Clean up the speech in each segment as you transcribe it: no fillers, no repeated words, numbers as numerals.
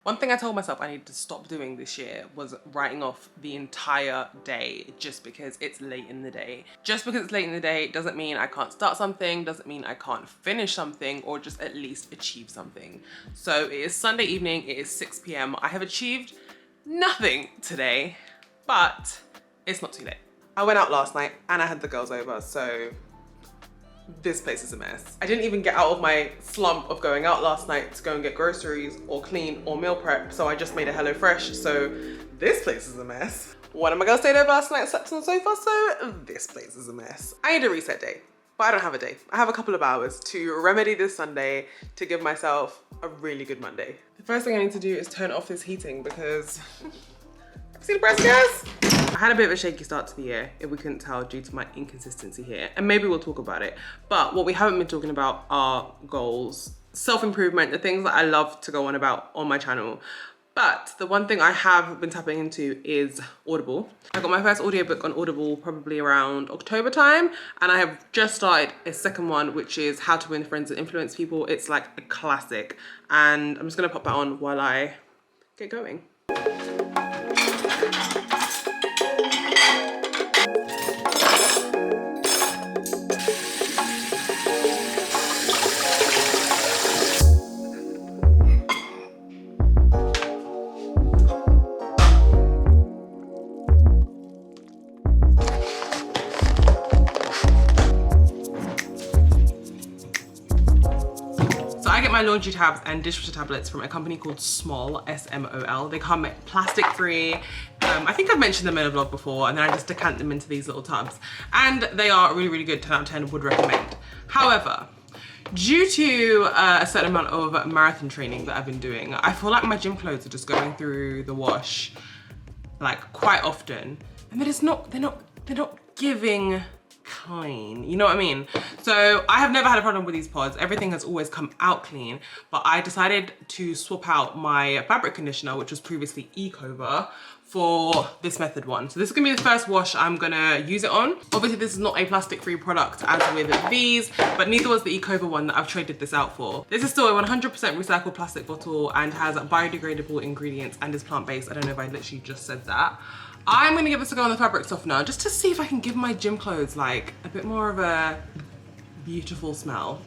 One thing I told myself I needed to stop doing this year was writing off the entire day just because it's late in the day. Just because it's late in the day doesn't mean I can't start something, doesn't mean I can't finish something, or just at least achieve something. So it is Sunday evening, it is 6 p.m. I have achieved nothing today, but it's not too late. I went out last night and I had the girls over, so this place is a mess. I didn't even get out of my slump of going out last night to go and get groceries or clean or meal prep, so I just made a HelloFresh, so this place is a mess. One of my girls stayed over last night and slept on the sofa, so this place is a mess. I need a reset day, but I don't have a day. I have a couple of hours to remedy this Sunday to give myself a really good Monday. The first thing I need to do is turn off this heating because see the breast, guys? I had a bit of a shaky start to the year, if we couldn't tell, due to my inconsistency here. And maybe we'll talk about it. But what we haven't been talking about are goals, self-improvement, the things that I love to go on about on my channel. But the one thing I have been tapping into is Audible. I got my first audiobook on Audible probably around October time. And I have just started a second one, which is How to Win Friends and Influence People. It's like a classic. And I'm just gonna pop that on while I get going. My laundry tabs and dishwasher tablets from a company called Smol, S-M-O-L. They come plastic free. I think I've mentioned them in a vlog before, and then I just decant them into these little tubs. And they are really, really good, 10 out of 10, would recommend. However, due to a certain amount of marathon training that I've been doing, I feel like my gym clothes are just going through the wash like quite often. And they're not giving clean, you know what I mean? So I have never had a problem with these pods. Everything has always come out clean, but I decided to swap out my fabric conditioner, which was previously Ecover, for this method one. So this is gonna be the first wash I'm gonna use it on. Obviously this is not a plastic free product as with these, but neither was the Ecover one that I've traded this out for. This is still a 100% recycled plastic bottle and has biodegradable ingredients and is plant-based. I don't know if I literally just said that. I'm gonna give this a go on the fabric softener just to see if I can give my gym clothes like a bit more of a beautiful smell.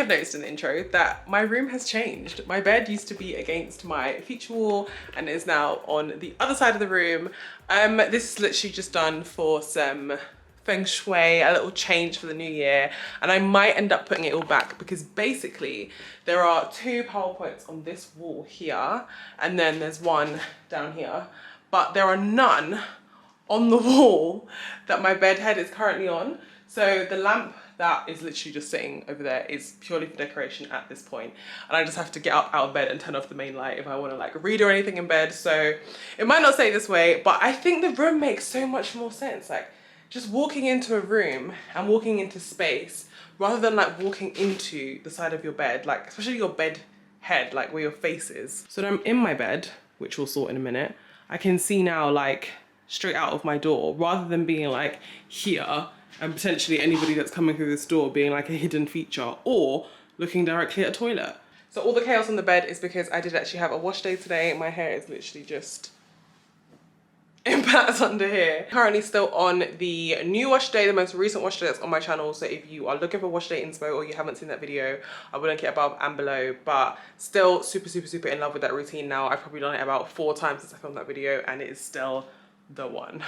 Noticed in the intro that my room has changed. My bed used to be against my feature wall and is now on the other side of the room. This is literally just done for some feng shui, a little change for the new year, and I might end up putting it all back because basically there are two power points on this wall here and then there's one down here, but there are none on the wall that my bed head is currently on. So the lamp that is literally just sitting over there is purely for decoration at this point. And I just have to get up out of bed and turn off the main light if I want to like read or anything in bed. So it might not stay this way, but I think the room makes so much more sense. Like just walking into a room and walking into space rather than like walking into the side of your bed, like especially your bed head, like where your face is. So I'm in my bed, which we'll sort in a minute. I can see now like straight out of my door rather than being like here and potentially anybody that's coming through this door being like a hidden feature or looking directly at a toilet. So all the chaos on the bed is because I did actually have a wash day today. My hair is literally just in plats under here. Currently still on the new wash day, the most recent wash day that's on my channel. So if you are looking for wash day inspo or you haven't seen that video, I will link it above and below, but still super in love with that routine now. I've probably done it about 4 times since I filmed that video and it is still the one.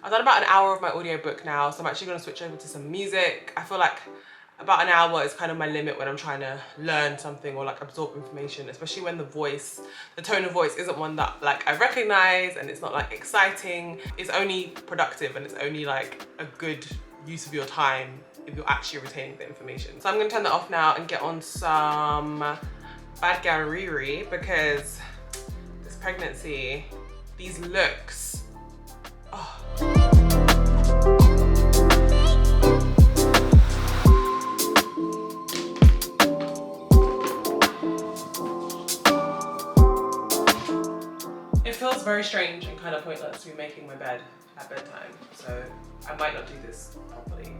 I've done about an hour of my audiobook now, so I'm actually going to switch over to some music. I feel like about an hour is kind of my limit when I'm trying to learn something or like absorb information, especially when the tone of voice isn't one that like I recognize and it's not like exciting. It's only productive and it's only like a good use of your time if you're actually retaining the information. So I'm gonna turn that off now and get on some bad gal Riri, because this pregnancy, these looks, oh. It feels very strange and kind of pointless to be making my bed at bedtime, so I might not do this properly.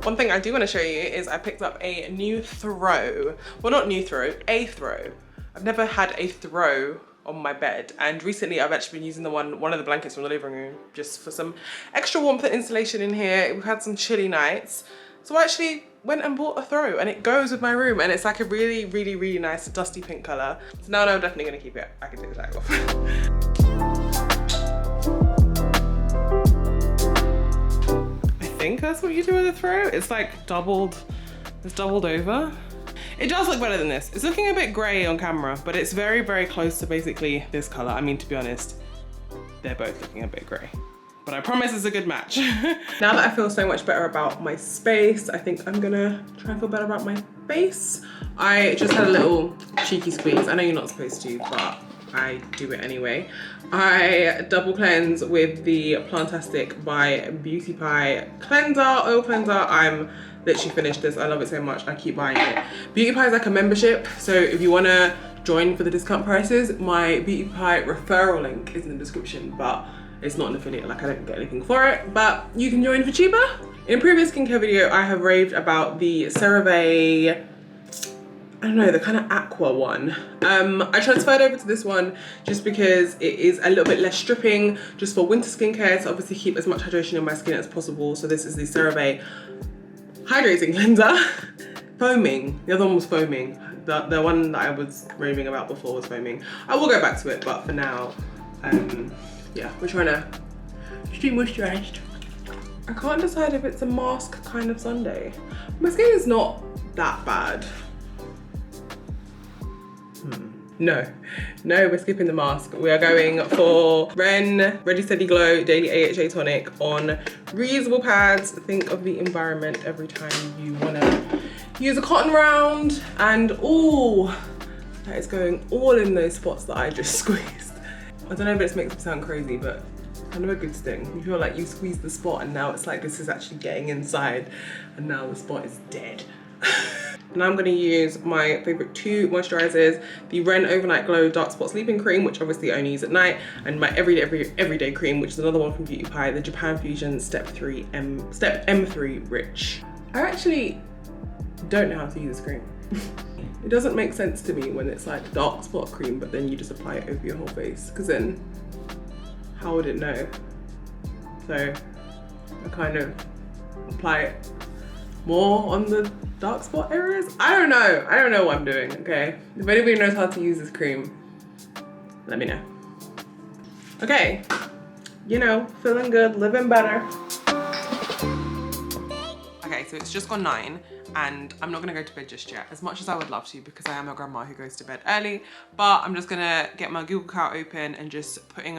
One thing I do want to show you is I picked up a new throw. Well, not new throw, a throw. I've never had a throw on my bed, and recently I've actually been using one of the blankets from the living room just for some extra warmth and insulation in here. We've had some chilly nights, so I actually went and bought a throw, and it goes with my room, and it's like a really, really, really nice dusty pink color. So now I'm definitely gonna keep it. I can take the tag off. I think that's what you do with a throw. It's like doubled, it's doubled over. It does look better than this. It's looking a bit gray on camera, but it's very, very close to basically this color. I mean, to be honest, they're both looking a bit gray, but I promise it's a good match. Now that I feel so much better about my space, I think I'm gonna try and feel better about my face. I just had a little cheeky squeeze. I know you're not supposed to, but I do it anyway. I double cleanse with the Plantastic by Beauty Pie cleanser, oil cleanser. I'm literally finished this. I love it so much. I keep buying it. Beauty Pie is like a membership, so if you want to join for the discount prices, my Beauty Pie referral link is in the description, but it's not an affiliate, like I don't get anything for it, but you can join for cheaper. In a previous skincare video, I have raved about the CeraVe, I don't know, the kind of aqua one. I transferred over to this one just because it is a little bit less stripping, just for winter skincare, to obviously keep as much hydration in my skin as possible. So this is the CeraVe hydrating cleanser. Foaming, the other one was foaming. The one that I was raving about before was foaming. I will go back to it, but for now, yeah, we're trying to stay moisturized. I can't decide if it's a mask kind of Sunday. My skin is not that bad. No, we're skipping the mask. We are going for Ren Ready Steady Glow Daily AHA Tonic on reusable pads. Think of the environment every time you wanna use a cotton round. And oh, that is going all in those spots that I just squeezed. I don't know if this makes it sound crazy, but kind of a good sting. You feel like you squeezed the spot and now it's like this is actually getting inside and now the spot is dead. Now I'm going to use my favorite two moisturizers, the Ren Overnight Glow Dark Spot Sleeping Cream, which obviously I only use at night, and my everyday cream, which is another one from Beauty Pie, the Japan Fusion Step M3 Rich. I actually don't know how to use this cream. It doesn't make sense to me when it's like dark spot cream, but then you just apply it over your whole face, because then how would it know? So I kind of apply it more on the dark spot areas. I don't know what I'm doing, okay? If anybody knows how to use this cream, let me know. Okay, you know, feeling good, living better. Okay, so it's just gone 9 and I'm not gonna go to bed just yet, as much as I would love to, because I am a grandma who goes to bed early, but I'm just gonna get my Google Cart open and just put in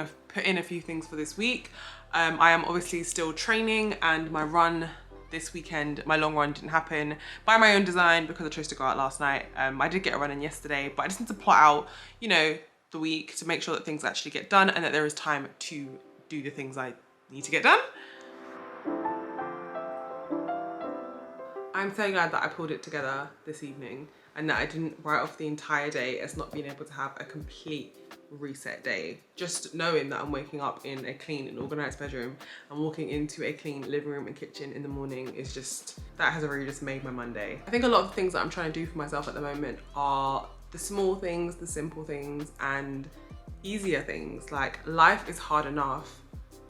a few things for this week. I am obviously still training, and my run this weekend, my long run, didn't happen by my own design because I chose to go out last night. I did get a run in yesterday, but I just need to plot out, you know, the week to make sure that things actually get done and that there is time to do the things I need to get done. I'm so glad that I pulled it together this evening and that I didn't write off the entire day as not being able to have a complete reset day. Just knowing that I'm waking up in a clean and organized bedroom and walking into a clean living room and kitchen in the morning is just, that has already just made my Monday. I think a lot of the things that I'm trying to do for myself at the moment are the small things, the simple things, and easier things. Like, life is hard enough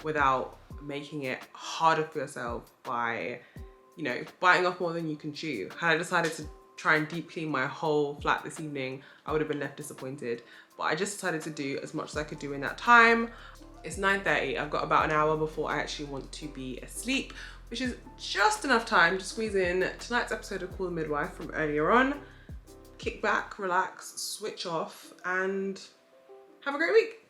without making it harder for yourself by, you know, biting off more than you can chew. Had I decided to try and deep clean my whole flat this evening, I would have been left disappointed. But I just decided to do as much as I could do in that time. It's 9:30, I've got about an hour before I actually want to be asleep, which is just enough time to squeeze in tonight's episode of Call the Midwife from earlier on, kick back, relax, switch off, and have a great week.